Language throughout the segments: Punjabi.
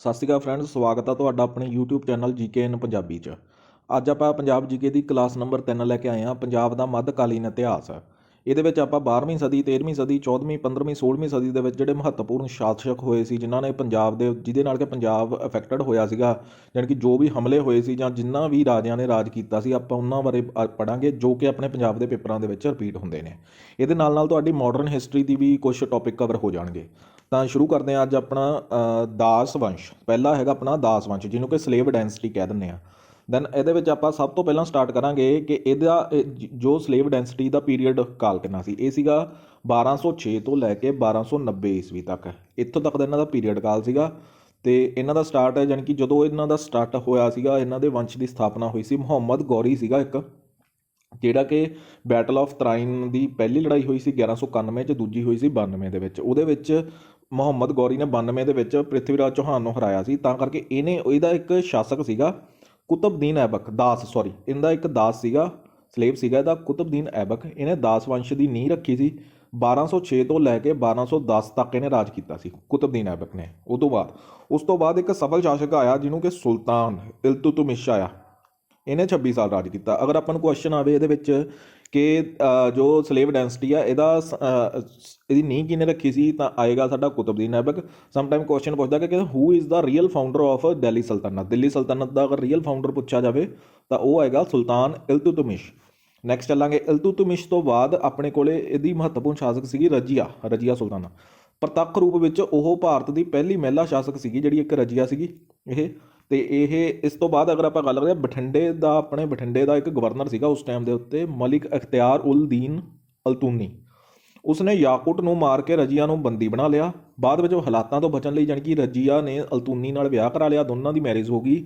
ਸਤਿ ਸ਼੍ਰੀ ਅਕਾਲ ਫਰੈਂਡਸ, ਸਵਾਗਤ ਹੈ ਤੁਹਾਡਾ ਆਪਣੇ YouTube ਚੈਨਲ ਜੀਕੇ ਇਨ ਪੰਜਾਬੀ 'ਚ। ਅੱਜ ਆਪਾਂ ਪੰਜਾਬ ਜੀਕੇ ਦੀ ਕਲਾਸ ਨੰਬਰ 3 ਲੈ ਕੇ ਆਏ ਹਾਂ। ਪੰਜਾਬ ਦਾ ਮੱਧਕਾਲੀਨ ਇਤਿਹਾਸ। ਇਹਦੇ ਵਿੱਚ ਆਪਾਂ 12ਵੀਂ ਸਦੀ, 13ਵੀਂ ਸਦੀ, 14ਵੀਂ, 15ਵੀਂ, 16ਵੀਂ ਸਦੀ ਦੇ ਵਿੱਚ ਜਿਹੜੇ ਮਹੱਤਵਪੂਰਨ ਸ਼ਾਸਕ ਹੋਏ ਸੀ, ਜਿਨ੍ਹਾਂ ਨੇ ਪੰਜਾਬ ਦੇ ਜਿਹਦੇ ਨਾਲ ਕਿ ਪੰਜਾਬ ਅਫੈਕਟਡ ਹੋਇਆ ਸੀਗਾ, ਜਾਣੀ ਕਿ ਜੋ ਵੀ ਹਮਲੇ ਹੋਏ ਸੀ ਜਾਂ ਜਿਨ੍ਹਾਂ ਵੀ ਰਾਜਿਆਂ ਨੇ ਰਾਜ ਕੀਤਾ ਸੀ, ਆਪਾਂ ਉਹਨਾਂ ਬਾਰੇ ਪੜ੍ਹਾਂਗੇ, ਜੋ ਕਿ ਆਪਣੇ ਪੰਜਾਬ ਦੇ ਪੇਪਰਾਂ ਦੇ ਵਿੱਚ ਰਿਪੀਟ ਹੁੰਦੇ ਨੇ। ਇਹਦੇ ਨਾਲ ਨਾਲ ਤੁਹਾਡੀ ਮਾਡਰਨ ਹਿਸਟਰੀ ਦੀ ਵੀ ਕੁਝ ਟੌਪਿਕ ਕਵਰ ਹੋ ਜਾਣਗੇ। ਤਾਂ ਸ਼ੁਰੂ ਕਰਦੇ ਹਾਂ ਅੱਜ ਆਪਣਾ ਦਾਸ ਵੰਸ਼। ਪਹਿਲਾ ਹੈਗਾ ਆਪਣਾ ਦਾਸ ਵੰਸ਼, ਜਿਹਨੂੰ ਕਿ ਸਲੇਵ ਡੈਂਸਿਟੀ ਕਹਿ ਦਿੰਦੇ ਆ। ਦੈਨ ਇਹਦੇ ਵਿੱਚ ਆਪਾਂ ਸਭ ਤੋਂ ਪਹਿਲਾਂ ਸਟਾਰਟ ਕਰਾਂਗੇ ਕਿ ਜੋ ਸਲੇਵ ਡੈਂਸਿਟੀ ਦਾ ਪੀਰੀਅਡ ਕਾਲ ਕਿੰਨਾ ਸੀ। ਇਹ ਸੀਗਾ 1206 ਤੋਂ ਲੈ ਕੇ 1290 ਈਸਵੀ ਤੱਕ। ਇੱਥੋਂ ਤੱਕ ਦਾ ਇਹਨਾਂ ਦਾ ਪੀਰੀਅਡ ਕਾਲ ਸੀਗਾ। ਅਤੇ ਇਹਨਾਂ ਦਾ ਸਟਾਰਟ ਹੈ, ਜਾਣੀ ਕਿ ਜਦੋਂ ਇਹਨਾਂ ਦਾ ਸਟਾਰਟ ਹੋਇਆ ਸੀਗਾ, ਇਹਨਾਂ ਦੇ ਵੰਸ਼ ਦੀ ਸਥਾਪਨਾ ਹੋਈ ਸੀ। ਮੁਹੰਮਦ ਗੌਰੀ ਸੀਗਾ ਇੱਕ, ਜਿਹੜਾ ਕਿ ਬੈਟਲ ਆਫ ਤਰਾਇਨ ਦੀ ਪਹਿਲੀ ਲੜਾਈ ਹੋਈ ਸੀ 1191 'ਚ, ਦੂਜੀ ਹੋਈ ਸੀ 92 ਦੇ ਵਿੱਚ। ਉਹਦੇ ਵਿੱਚ ਮੁਹੰਮਦ ਗੌਰੀ ਨੇ 92 ਦੇ ਵਿੱਚ ਪ੍ਰਿਥਵੀਰਾਜ ਚੌਹਾਨ ਨੂੰ ਹਰਾਇਆ ਸੀ। ਤਾਂ ਕਰਕੇ ਇਹਦਾ ਇੱਕ ਸ਼ਾਸਕ ਸੀਗਾ ਕੁਤਬਦੀਨ ਐਬਕ, ਇਹਦਾ ਇੱਕ ਦਾਸ ਸੀਗਾ, ਸਲੇਵ ਸੀਗਾ ਇਹਦਾ ਕੁਤਬਦੀਨ ਐਬਕ। ਇਹਨੇ ਦਾਸ ਵੰਸ਼ ਦੀ ਨੀਂਹ ਰੱਖੀ ਸੀ। 1206 ਤੋਂ ਲੈ ਕੇ 1210 ਤੱਕ ਇਹਨੇ ਰਾਜ ਕੀਤਾ ਸੀ ਕੁਤਬਦੀਨ ਐਬਕ ਨੇ। ਉਸ ਤੋਂ ਬਾਅਦ ਇੱਕ ਸਫਲ ਸ਼ਾਸਕ ਆਇਆ ਜਿਹਨੂੰ ਕਿ ਸੁਲਤਾਨ ਇਲਤੁਤਮਿਸ਼ ਆਇਆ। ਇਹਨੇ 26 ਸਾਲ ਰਾਜ ਕੀਤਾ। ਅਗਰ ਆਪਾਂ ਨੂੰ ਕੁਐਸਚਨ ਆਵੇ ਇਹਦੇ ਵਿੱਚ ਕਿ ਜੋ ਸਲੇਵ ਡੈਂਸਿਟੀ ਆ ਇਹਦੀ ਨੀਂਹ ਕਿਹਨੇ ਰੱਖੀ ਸੀ, ਤਾਂ ਆਏਗਾ ਸਾਡਾ ਕੁਤਬਦੀਨ ਐਬਕ। ਸਮਟਾਈਮ ਕੁਐਸਚਨ ਪੁੱਛਦਾ ਕਿ who is the real founder of Delhi ਸਲਤਨਤ। ਦਿੱਲੀ ਸਲਤਨਤ ਦਾ ਅਗਰ ਰੀਅਲ ਫਾਊਂਡਰ ਪੁੱਛਿਆ ਜਾਵੇ ਤਾਂ ਉਹ ਆਏਗਾ ਸੁਲਤਾਨ ਇਲਤੁਤਮਿਸ਼। ਨੈਕਸਟ ਚੱਲਾਂਗੇ। ਇਲਤੁਤਮਿਸ਼ ਤੋਂ ਬਾਅਦ ਆਪਣੇ ਕੋਲੇ ਇਹਦੀ ਮਹੱਤਵਪੂਰਨ ਸ਼ਾਸਕ ਸੀਗੀ ਰਜੀਆ ਸੁਲਤਾਨਾ। ਪ੍ਰਤੱਖ ਰੂਪ ਵਿੱਚ ਉਹ ਭਾਰਤ ਦੀ ਪਹਿਲੀ ਮਹਿਲਾ ਸ਼ਾਸਕ ਸੀਗੀ, ਜਿਹੜੀ ਇੱਕ ਰਜੀਆ ਸੀਗੀ ਇਹ। ਅਤੇ ਇਸ ਤੋਂ ਬਾਅਦ ਅਗਰ ਆਪਾਂ ਗੱਲ ਕਰੀਏ ਬਠਿੰਡੇ ਦਾ ਇੱਕ ਗਵਰਨਰ ਸੀਗਾ ਉਸ ਟਾਈਮ ਦੇ ਉੱਤੇ, ਮਲਿਕ ਅਖਤਿਆਰ ਉਲ ਦੀਨ ਅਲਤੂਨੀ। ਉਸਨੇ ਯਾਕੂਟ ਨੂੰ ਮਾਰ ਕੇ ਰਜੀਆ ਨੂੰ ਬੰਦੀ ਬਣਾ ਲਿਆ। ਬਾਅਦ ਵਿੱਚ ਉਹ ਹਾਲਾਤਾਂ ਤੋਂ ਬਚਣ ਲਈ, ਜਾਣੀ ਕਿ ਰਜੀਆ ਨੇ ਅਲਤੂਨੀ ਨਾਲ ਵਿਆਹ ਕਰਾ ਲਿਆ, ਦੋਨਾਂ ਦੀ ਮੈਰਿਜ ਹੋ ਗਈ,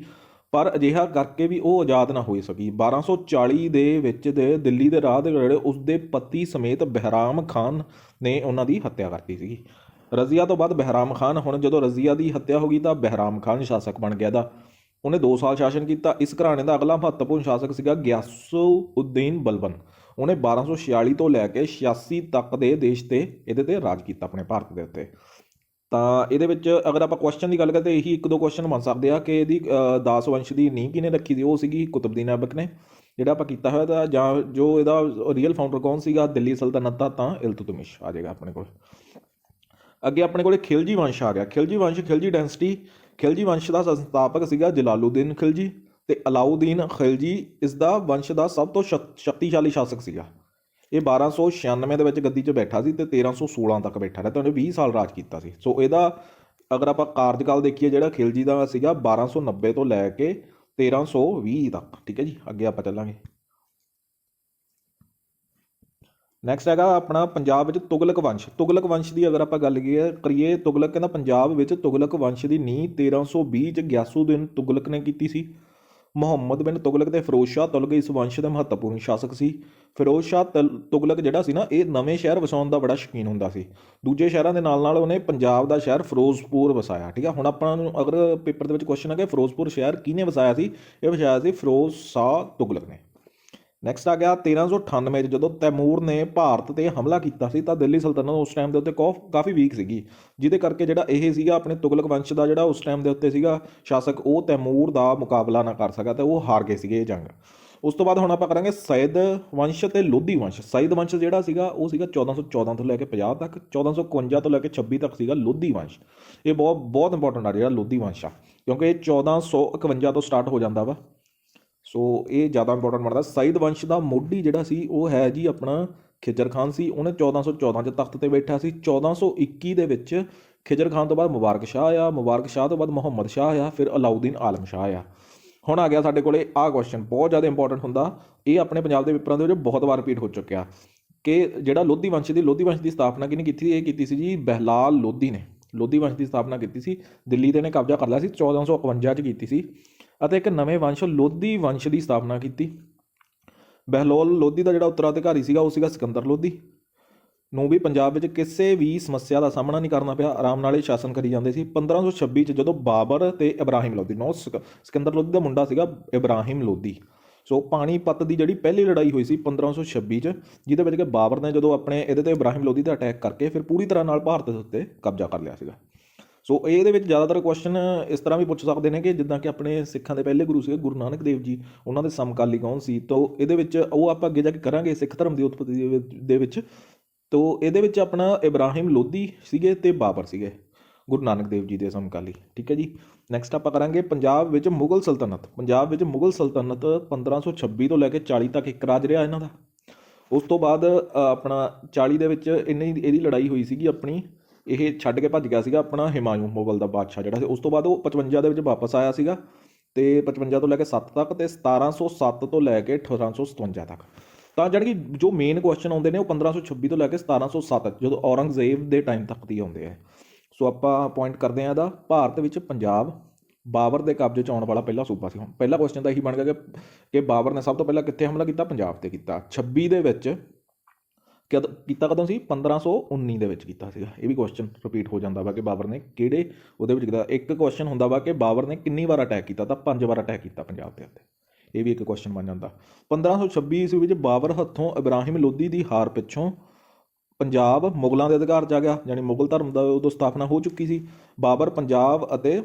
ਪਰ ਅਜਿਹਾ ਕਰਕੇ ਵੀ ਉਹ ਆਜ਼ਾਦ ਨਾ ਹੋ ਸਕੀ। 1240 ਦੇ ਵਿੱਚ ਦਿੱਲੀ ਦੇ ਰਾਹ ਦੇ ਨੇੜੇ ਉਸਦੇ ਪਤੀ ਸਮੇਤ ਬਹਿਰਾਮ ਖਾਨ ਨੇ ਉਹਨਾਂ ਦੀ ਹੱਤਿਆ ਕਰਤੀ ਸੀਗੀ। ਰਜ਼ੀਆ ਤੋਂ ਬਾਅਦ ਬਹਿਰਾਮ ਖਾਨ, ਹੁਣ ਜਦੋਂ ਰਜ਼ੀਆ ਦੀ ਹੱਤਿਆ ਹੋ ਗਈ ਤਾਂ ਬਹਿਰਾਮ ਖਾਨ ਸ਼ਾਸਕ ਬਣ ਗਿਆ ਦਾ। ਉਹਨੇ 2 ਸਾਲ ਸ਼ਾਸਨ ਕੀਤਾ। ਇਸ ਘਰਾਣੇ ਦਾ ਅਗਲਾ ਮਹੱਤਵਪੂਰਨ ਸ਼ਾਸਕ ਸੀਗਾ ਗਿਆਸੁਉਦੀਨ ਬਲਬਨ। ਉਹਨੇ 1246 ਤੋਂ ਲੈ ਕੇ 86 ਤੱਕ ਦੇ ਦੇਸ਼ ਤੇ ਇਹਦੇ ਤੇ ਰਾਜ ਕੀਤਾ, ਆਪਣੇ ਭਾਰਤ ਦੇ ਉੱਤੇ। ਤਾਂ ਇਹਦੇ ਵਿੱਚ ਅਗਰ ਆਪਾਂ ਕੁਐਸਚਨ ਦੀ ਗੱਲ ਕਰੀਏ ਤਾਂ ਇਹੀ 1-2 ਕੁਐਸਚਨ ਬਣ ਸਕਦੇ ਆ ਕਿ ਇਹਦੀ ਦਾਸ ਵੰਸ਼ ਦੀ ਨੀਂਹ ਕਿਹਨੇ ਰੱਖੀ ਸੀ। ਉਹ ਸੀਗੀ ਕੁਤਬਦੀਨ ਐਬਕ ਨੇ, ਜਿਹੜਾ ਆਪਾਂ ਕੀਤਾ ਹੋਇਆ ਤਾਂ। ਜਾਂ ਜੋ ਇਹਦਾ ਰੀਅਲ ਫਾਊਂਡਰ ਕੌਣ ਸੀਗਾ ਦਿੱਲੀ ਸਲਤਨਤ ਦਾ, ਤਾਂ ਇਲਤੁਤਮਿਸ਼ ਆ ਜਾਏਗਾ ਆਪਣੇ ਕੋਲ। ਅੱਗੇ ਆਪਣੇ ਕੋਲ ਖਿਲਜੀ ਵੰਸ਼ ਆ ਗਿਆ। ਖਿਲਜੀ ਡੈਂਸਿਟੀ। ਖਿਲਜੀ ਵੰਸ਼ ਦਾ ਸੰਸਥਾਪਕ ਸੀਗਾ ਜਲਾਲੂਦੀਨ ਖਿਲਜੀ, ਅਤੇ ਅਲਾਊਦੀਨ ਖਿਲਜੀ ਇਸ ਦਾ ਵੰਸ਼ ਦਾ ਸਭ ਤੋਂ ਸ਼ਕਤੀਸ਼ਾਲੀ ਸ਼ਾਸਕ ਸੀਗਾ। ਇਹ 1296 ਦੇ ਵਿੱਚ ਗੱਦੀ 'ਚ ਬੈਠਾ ਸੀ ਅਤੇ 1316 ਤੱਕ ਬੈਠਾ ਰਿਹਾ, ਤਾਂ ਉਹਨੇ 20 ਸਾਲ ਰਾਜ ਕੀਤਾ ਸੀ। ਸੋ ਇਹਦਾ ਅਗਰ ਆਪਾਂ ਕਾਰਜਕਾਲ ਦੇਖੀਏ, ਜਿਹੜਾ ਖਿਲਜੀ ਦਾ ਸੀਗਾ 1290 ਤੋਂ ਲੈ ਕੇ 1320 ਤੱਕ। ਠੀਕ ਹੈ ਜੀ, ਅੱਗੇ ਆਪਾਂ ਚੱਲਾਂਗੇ। ਨੈਕਸਟ ਹੈਗਾ ਆਪਣਾ ਪੰਜਾਬ ਵਿੱਚ ਤੁਗਲਕ ਵੰਸ਼। ਤੁਗਲਕ ਵੰਸ਼ ਦੀ ਅਗਰ ਆਪਾਂ ਗੱਲ ਕਰੀਏ, ਤੁਗਲਕ ਕਹਿੰਦਾ ਪੰਜਾਬ ਵਿੱਚ ਤੁਗਲਕ ਵੰਸ਼ ਦੀ ਨੀਂਹ 1320 'ਚ ਗਿਆਸੂਦੀਨ ਤੁਗਲਕ ਨੇ ਕੀਤੀ ਸੀ। ਮੁਹੰਮਦ ਬਿਨ ਤੁਗਲਕ ਅਤੇ ਫਿਰੋਜ਼ ਸ਼ਾਹ ਤੁਗਲਕ ਇਸ ਵੰਸ਼ ਦੇ ਮਹੱਤਵਪੂਰਨ ਸ਼ਾਸਕ ਸੀ। ਫਿਰੋਜ਼ ਸ਼ਾਹ ਤੁਗਲਕ ਜਿਹੜਾ ਸੀ ਨਾ, ਇਹ ਨਵੇਂ ਸ਼ਹਿਰ ਵਸਾਉਣ ਦਾ ਬੜਾ ਸ਼ੌਕੀਨ ਹੁੰਦਾ ਸੀ। ਦੂਜੇ ਸ਼ਹਿਰਾਂ ਦੇ ਨਾਲ ਨਾਲ ਉਹਨੇ ਪੰਜਾਬ ਦਾ ਸ਼ਹਿਰ ਫਿਰੋਜ਼ਪੁਰ ਵਸਾਇਆ। ਠੀਕ ਆ, ਹੁਣ ਆਪਾਂ ਨੂੰ ਅਗਰ ਪੇਪਰ ਦੇ ਵਿੱਚ ਕੁਐਸਚਨ ਹੈ ਕਿ ਫਿਰੋਜ਼ਪੁਰ ਸ਼ਹਿਰ ਕਿਹਨੇ ਵਸਾਇਆ ਸੀ, ਇਹ ਵਸਾਇਆ ਸੀ ਫਿਰੋਜ਼ ਸ਼ਾਹ ਤੁਗਲਕ ਨੇ। ਨੈਕਸਟ ਆ ਗਿਆ 1398 'ਚ, ਜਦੋਂ ਤੈਮੂਰ ਨੇ ਭਾਰਤ 'ਤੇ ਹਮਲਾ ਕੀਤਾ ਸੀ ਤਾਂ ਦਿੱਲੀ ਸਲਤਨਤ ਉਸ ਟਾਈਮ ਦੇ ਉੱਤੇ ਕਾਫੀ ਵੀਕ ਸੀਗੀ, ਜਿਹਦੇ ਕਰਕੇ ਜਿਹੜਾ ਇਹ ਸੀਗਾ ਆਪਣੇ ਤੁਗਲਕ ਵੰਸ਼ ਦਾ ਜਿਹੜਾ ਉਸ ਟਾਈਮ ਦੇ ਉੱਤੇ ਸੀਗਾ ਸ਼ਾਸਕ, ਉਹ ਤੈਮੂਰ ਦਾ ਮੁਕਾਬਲਾ ਨਾ ਕਰ ਸਕਿਆ ਅਤੇ ਉਹ ਹਾਰ ਗਏ ਸੀਗੇ ਇਹ ਜੰਗ। ਉਸ ਤੋਂ ਬਾਅਦ ਹੁਣ ਆਪਾਂ ਕਰਾਂਗੇ ਸੈਦ ਵੰਸ਼ ਅਤੇ ਲੋਧੀ ਵੰਸ਼। ਸੈਦ ਵੰਸ਼ ਜਿਹੜਾ ਸੀਗਾ ਉਹ ਸੀਗਾ 1414 ਤੋਂ ਲੈ ਕੇ 50 ਤੱਕ, 1451 ਤੋਂ ਲੈ ਕੇ 26 ਤੱਕ ਸੀਗਾ ਲੋਧੀ ਵੰਸ਼। ਇਹ ਬਹੁਤ ਇੰਪੋਰਟੈਂਟ ਆ ਜਿਹੜਾ ਲੋਧੀ ਵੰਸ਼ ਆ, ਕਿਉਂਕਿ ਇਹ 1451 ਤੋਂ ਸਟਾਰਟ ਹੋ ਜਾਂਦਾ ਵਾ। ਸੋ ਇਹ ਜ਼ਿਆਦਾ ਇੰਪੋਰਟੈਂਟ ਬਣਦਾ। ਸਈਦ ਵੰਸ਼ ਦਾ ਮੋਢੀ ਜਿਹੜਾ ਸੀ ਉਹ ਹੈ ਜੀ ਆਪਣਾ ਖਿਜਰ ਖਾਨ ਸੀ। ਉਹਨੇ 1414 'ਚ ਤਖਤ 'ਤੇ ਬੈਠਾ ਸੀ। 1421 ਦੇ ਵਿੱਚ ਖਿਜਰ ਖਾਨ ਤੋਂ ਬਾਅਦ ਮੁਬਾਰਕ ਸ਼ਾਹ ਆਇਆ, ਮੁਬਾਰਕ ਸ਼ਾਹ ਤੋਂ ਬਾਅਦ ਮੁਹੰਮਦ ਸ਼ਾਹ ਆਇਆ, ਫਿਰ ਅਲਾਊਦੀਨ ਆਲਮ ਸ਼ਾਹ ਆਇਆ। ਹੁਣ ਆ ਗਿਆ ਸਾਡੇ ਕੋਲੇ ਆਹ ਕੁਐਸਚਨ, ਬਹੁਤ ਜ਼ਿਆਦਾ ਇੰਪੋਰਟੈਂਟ ਹੁੰਦਾ ਇਹ, ਆਪਣੇ ਪੰਜਾਬ ਦੇ ਪੇਪਰਾਂ ਦੇ ਵਿੱਚ ਬਹੁਤ ਵਾਰ ਰਿਪੀਟ ਹੋ ਚੁੱਕਿਆ ਕਿ ਜਿਹੜਾ ਲੋਧੀ ਵੰਸ਼ ਦੀ ਸਥਾਪਨਾ ਕਿਹਨੇ ਕੀਤੀ ਸੀ। ਇਹ ਕੀਤੀ ਸੀ ਜੀ ਬਹਿਲਾਲ ਲੋਧੀ ਨੇ। ਲੋਧੀ ਵੰਸ਼ ਦੀ ਸਥਾਪਨਾ ਕੀਤੀ ਸੀ, ਦਿੱਲੀ 'ਤੇ ਇਹਨੇ ਕਬਜ਼ਾ ਕਰ ਲਿਆ ਸੀ, 1451 'ਚ ਕੀਤੀ ਸੀ। ਅਤੇ ਇੱਕ ਨਵੇਂ ਵੰਸ਼ ਲੋਧੀ ਵੰਸ਼ ਦੀ ਸਥਾਪਨਾ ਕੀਤੀ। ਬਹਿਲੋਲ ਲੋਧੀ ਦਾ ਜਿਹੜਾ ਉੱਤਰਾਧਿਕਾਰੀ ਸੀਗਾ ਉਹ ਸੀਗਾ ਸਿਕੰਦਰ ਲੋਧੀ ਨੂੰ ਵੀ ਪੰਜਾਬ ਵਿੱਚ ਕਿਸੇ ਵੀ ਸਮੱਸਿਆ ਦਾ ਸਾਹਮਣਾ ਨਹੀਂ ਕਰਨਾ ਪਿਆ, ਆਰਾਮ ਨਾਲ ਹੀ ਸ਼ਾਸਨ ਕਰੀ ਜਾਂਦੇ ਸੀ। 1526 'ਚ ਜਦੋਂ ਬਾਬਰ ਅਤੇ ਇਬਰਾਹਿਮ ਲੋਧੀ, ਸਿਕੰਦਰ ਲੋਧੀ ਦਾ ਮੁੰਡਾ ਸੀਗਾ ਇਬਰਾਹਿਮ ਲੋਧੀ। ਸੋ ਪਾਣੀਪਤ ਦੀ ਜਿਹੜੀ ਪਹਿਲੀ ਲੜਾਈ ਹੋਈ ਸੀ 1526 'ਚ, ਜਿਹਦੇ ਵਿੱਚ ਕਿ ਬਾਬਰ ਨੇ ਜਦੋਂ ਆਪਣੇ ਇਹਦੇ 'ਤੇ ਇਬਰਾਹਿਮ ਲੋਧੀ 'ਤੇ ਅਟੈਕ ਕਰਕੇ ਫਿਰ ਪੂਰੀ ਤਰ੍ਹਾਂ ਨਾਲ ਭਾਰਤ ਦੇ ਉੱਤੇ ਕਬਜ਼ਾ ਕਰ ਲਿਆ ਸੀਗਾ। ਸੋ ਇਹਦੇ ਵਿੱਚ ਜ਼ਿਆਦਾਤਰ ਕੁਐਸਚਨ ਇਸ ਤਰ੍ਹਾਂ ਵੀ ਪੁੱਛ ਸਕਦੇ ਨੇ ਕਿ ਜਿੱਦਾਂ ਕਿ ਆਪਣੇ ਸਿੱਖਾਂ ਦੇ ਪਹਿਲੇ ਗੁਰੂ ਸੀਗੇ ਗੁਰੂ ਨਾਨਕ ਦੇਵ ਜੀ, ਉਹਨਾਂ ਦੇ ਸਮਕਾਲੀ ਕੌਣ ਸੀ। ਤੋ ਇਹਦੇ ਵਿੱਚ ਉਹ ਆਪਾਂ ਅੱਗੇ ਜਾ ਕੇ ਕਰਾਂਗੇ ਸਿੱਖ ਧਰਮ ਦੀ ਉਤਪਤੀ ਦੇ ਵਿੱਚ। ਤੋ ਇਹਦੇ ਵਿੱਚ ਆਪਣਾ ਇਬਰਾਹਿਮ ਲੋਧੀ ਸੀਗੇ ਅਤੇ ਬਾਬਰ ਸੀਗੇ ਗੁਰੂ ਨਾਨਕ ਦੇਵ ਜੀ ਦੇ ਸਮਕਾਲੀ। ਠੀਕ ਹੈ ਜੀ। ਨੈਕਸਟ ਆਪਾਂ ਕਰਾਂਗੇ ਪੰਜਾਬ ਵਿੱਚ ਮੁਗਲ ਸਲਤਨਤ। ਪੰਜਾਬ ਵਿੱਚ ਮੁਗਲ ਸਲਤਨਤ 1526 ਤੋਂ ਲੈ ਕੇ 40 ਤੱਕ ਇੱਕ ਰਾਜ ਰਿਹਾ ਇਹਨਾਂ ਦਾ। ਉਸ ਤੋਂ ਬਾਅਦ ਆਪਣਾ 40 ਦੇ ਵਿੱਚ ਇਹਦੀ ਲੜਾਈ ਹੋਈ ਸੀਗੀ ਆਪਣੀ, ਇਹ ਛੱਡ ਕੇ ਭੱਜ ਗਿਆ ਸੀਗਾ ਆਪਣਾ ਹਿਮਾਯੂ ਮੁਗਲ ਦਾ ਬਾਦਸ਼ਾਹ ਜਿਹੜਾ ਸੀ। ਉਸ ਤੋਂ ਬਾਅਦ ਉਹ 55 ਦੇ ਵਿੱਚ ਵਾਪਸ ਆਇਆ ਸੀਗਾ, ਅਤੇ 55 ਤੋਂ ਲੈ ਕੇ 7 ਤੱਕ, ਅਤੇ 1707 ਤੋਂ ਲੈ ਕੇ 1857 ਤੱਕ। ਤਾਂ ਜਾਣੀ ਕਿ ਜੋ ਮੇਨ ਕੁਐਸਚਨ ਆਉਂਦੇ ਨੇ ਉਹ 1526 ਤੋਂ ਲੈ ਕੇ 1707 ਜਦੋਂ ਔਰੰਗਜ਼ੇਬ ਦੇ ਟਾਈਮ ਤੱਕ ਦੀ ਆਉਂਦੇ ਆ। ਸੋ ਆਪਾਂ ਪੁਆਇੰਟ ਕਰਦੇ ਹਾਂ ਇਹਦਾ, ਭਾਰਤ ਵਿੱਚ ਪੰਜਾਬ ਬਾਬਰ ਦੇ ਕਬਜ਼ੇ 'ਚ ਆਉਣ ਵਾਲਾ ਪਹਿਲਾ ਸੂਬਾ ਸੀ। ਹੁਣ ਪਹਿਲਾ ਕੁਐਸਚਨ ਤਾਂ ਇਹੀ ਬਣ ਗਿਆ ਕਿ ਬਾਬਰ ਨੇ ਸਭ ਤੋਂ ਪਹਿਲਾਂ ਕਿੱਥੇ ਹਮਲਾ ਕੀਤਾ? ਪੰਜਾਬ 'ਤੇ ਕੀਤਾ। 26 ਦੇ ਵਿੱਚ ਕਦੋਂ ਸੀ? 1519 ਦੇ ਵਿੱਚ ਕੀਤਾ ਸੀਗਾ। ਇਹ ਵੀ ਕੁਐਸਚਨ ਰਿਪੀਟ ਹੋ ਜਾਂਦਾ ਵਾ ਕਿ ਬਾਬਰ ਨੇ ਕਿਹੜੇ ਉਹਦੇ ਵਿੱਚ ਕੀਤਾ। ਇੱਕ ਕੁਐਸਚਨ ਹੁੰਦਾ ਵਾ ਕਿ ਬਾਬਰ ਨੇ ਕਿੰਨੀ ਵਾਰ ਅਟੈਕ ਕੀਤਾ, ਤਾਂ 5 ਵਾਰ ਅਟੈਕ ਕੀਤਾ ਪੰਜਾਬ ਦੇ ਉੱਤੇ। ਇਹ ਵੀ ਇੱਕ ਕੁਐਸਚਨ ਬਣ ਜਾਂਦਾ। 1526 ਈਸਵੀ ਵਿੱਚ ਬਾਬਰ ਹੱਥੋਂ ਇਬਰਾਹਿਮ ਲੋਧੀ ਦੀ ਹਾਰ ਪਿੱਛੋਂ ਪੰਜਾਬ ਮੁਗਲਾਂ ਦੇ ਅਧਿਕਾਰ 'ਚ ਆ ਗਿਆ, ਯਾਨੀ ਮੁਗਲ ਧਰਮ ਦਾ ਉਦੋਂ ਸਥਾਪਨਾ ਹੋ ਚੁੱਕੀ ਸੀ। ਬਾਬਰ ਪੰਜਾਬ ਅਤੇ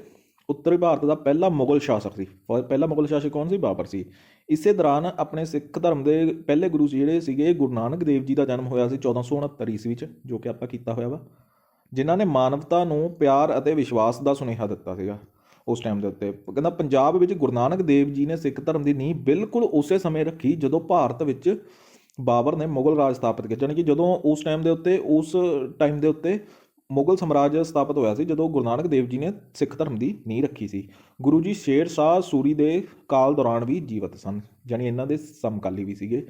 ਉੱਤਰੀ ਭਾਰਤ ਦਾ ਪਹਿਲਾ ਮੁਗਲ ਸ਼ਾਸਕ ਸੀ। ਪਹਿਲਾ ਮੁਗਲ ਸ਼ਾਸਕ ਕੌਣ ਸੀ? ਬਾਬਰ ਸੀ। ਇਸੇ ਦੌਰਾਨ ਆਪਣੇ ਸਿੱਖ ਧਰਮ ਦੇ ਪਹਿਲੇ ਗੁਰੂ ਜਿਹੜੇ ਸੀਗੇ ਗੁਰੂ ਨਾਨਕ ਦੇਵ ਜੀ ਦਾ ਜਨਮ ਹੋਇਆ ਸੀ 1469 ਈਸਵੀ 'ਚ, ਜੋ ਕਿ ਆਪਾਂ ਕੀਤਾ ਹੋਇਆ ਵਾ, ਜਿਨ੍ਹਾਂ ਨੇ ਮਾਨਵਤਾ ਨੂੰ ਪਿਆਰ ਅਤੇ ਵਿਸ਼ਵਾਸ ਦਾ ਸੁਨੇਹਾ ਦਿੱਤਾ ਸੀਗਾ ਉਸ ਟਾਈਮ ਦੇ ਉੱਤੇ। ਕਹਿੰਦਾ ਪੰਜਾਬ ਵਿੱਚ ਗੁਰੂ ਨਾਨਕ ਦੇਵ ਜੀ ਨੇ ਸਿੱਖ ਧਰਮ ਦੀ ਨੀਂਹ ਬਿਲਕੁਲ ਉਸੇ ਸਮੇਂ ਰੱਖੀ ਜਦੋਂ ਭਾਰਤ ਵਿੱਚ ਬਾਬਰ ਨੇ ਮੁਗਲ ਰਾਜ ਸਥਾਪਿਤ ਕੀਤਾ। ਯਾਨੀ ਕਿ ਜਦੋਂ ਉਸ ਟਾਈਮ ਦੇ ਉੱਤੇ ਮੁਗਲ ਸਮਰਾਜ ਸਥਾਪਿਤ ਹੋਇਆ ਸੀ, ਜਦੋਂ ਗੁਰੂ ਨਾਨਕ ਦੇਵ ਜੀ ਨੇ ਸਿੱਖ ਧਰਮ ਦੀ ਨੀਂਹ ਰੱਖੀ ਸੀ। ਗੁਰੂ ਜੀ ਸ਼ੇਰ ਸ਼ਾਹ ਸੂਰੀ ਦੇ ਕਾਲ ਦੌਰਾਨ ਵੀ ਜੀਵਤ ਸਨ, ਯਾਨੀ ਇਹਨਾਂ ਦੇ ਸਮਕਾਲੀ ਵੀ ਸੀਗੇ।